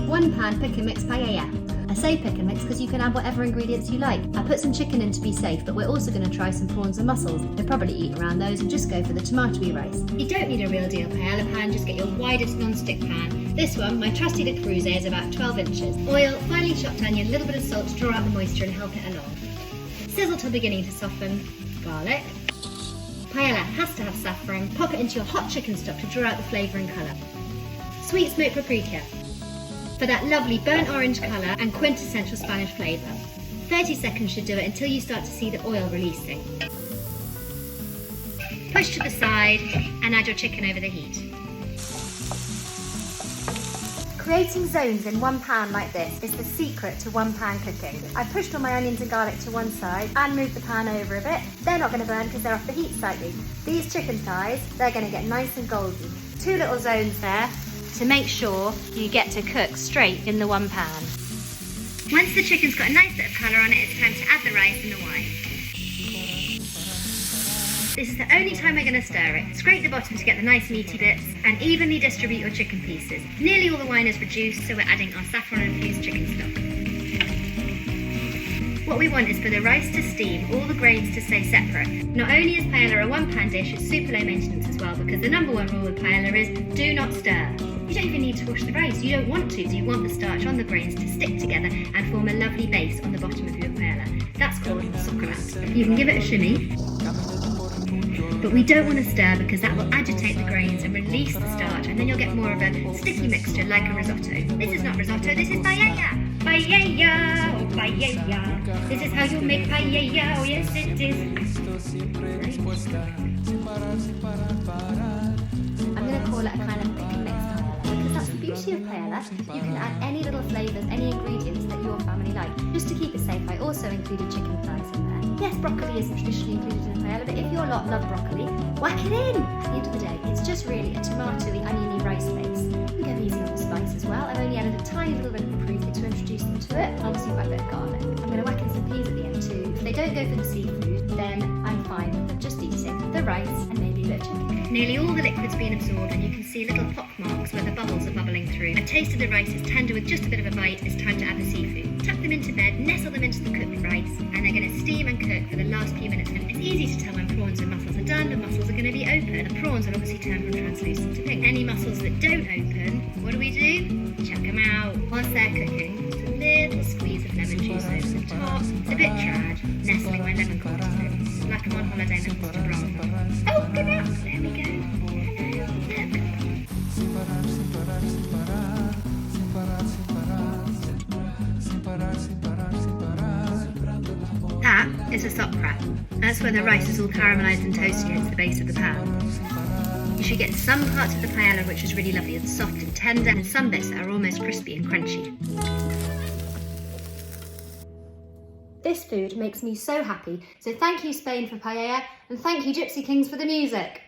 1 pan pick and mix paella. I say pick and mix because you can add whatever ingredients you like. I put some chicken in to be safe, but we're also going to try some prawns and mussels. You'll probably eat around those and just go for the tomatoey rice. You don't need a real deal paella pan, just get your widest non-stick pan. This one, my trusty Le Creuset, is about 12 inches. Oil, finely chopped onion, a little bit of salt to draw out the moisture and help it along. Sizzle till beginning to soften. Garlic. Paella has to have saffron. Pop it into your hot chicken stock to draw out the flavour and colour. Sweet smoked paprika for that lovely burnt orange colour and quintessential Spanish flavour. 30 seconds should do it until you start to see the oil releasing. Push to the side and add your chicken over the heat. Creating zones in one pan like this is the secret to one pan cooking. I pushed all my onions and garlic to one side and moved the pan over a bit. They're not going to burn because they're off the heat slightly. These chicken thighs, they're going to get nice and golden. 2 little zones there to make sure you get to cook straight in the one pan. Once the chicken's got a nice bit of colour on it, it's time to add the rice and the wine. This is the only time we're going to stir it. Scrape the bottom to get the nice meaty bits and evenly distribute your chicken pieces. Nearly all the wine is reduced, so we're adding our saffron-infused chicken stock. What we want is for the rice to steam, all the grains to stay separate. Not only is paella a one-pan dish, it's super low maintenance as well, because the number 1 rule with paella is do not stir. You don't even need to wash the rice, you don't want to, so you want the starch on the grains to stick together and form a lovely base on the bottom of your paella. That's called socarrat. You can give it a shimmy, but we don't want to stir because that will agitate the grains and release the starch, and then you'll get more of a sticky mixture like a risotto. This is not risotto, this is paella! Paella, oh paella. This is how you make paella, oh yes it is. I'm going to call it a kind of pick and mix paella, because that's the beauty of paella. You can add any little flavours, any ingredients that your family like. Just to keep it safe, I also included chicken thighs in there. Yes, broccoli isn't traditionally included in a paella, but if your lot love broccoli, whack it in! At the end of the day, it's just really a tomatoey, oniony rice base. You can go easy on the spice as well. I've only added a tiny little bit of paprika to introduce them to it, and obviously quite a bit of garlic. I'm going to whack in some peas at the end too. If they don't go for the seafood, then I'm fine with just eating the rice and maybe a bit of chicken. Nearly all the liquid's been absorbed, and you can see little pock marks where the bubbles are bubbling through. A taste of the rice is tender with just a bit of a bite. It's time to add the seafood. Tuck them into bed, nestle them into the cooked rice, and they're going to steam and cook for the last few minutes. And it's easy to tell when prawns and mussels are done. The mussels are going to be open. The prawns will obviously turn from translucent to pink. Any mussels that don't open, what do? Chuck them out. Whilst they're cooking, just a little squeeze of lemon juice over the top. It's a bit trad, nestling where lemon corn is. Like I'm on holiday and Mr. Brom. Oh, good enough. There we go. That is a socarrat. That's where the rice is all caramelised and toasty against the base of the pan. You should get some parts of the paella which is really lovely and soft and tender, and some bits that are almost crispy and crunchy. This food makes me so happy, so thank you Spain for paella, and thank you Gypsy Kings for the music.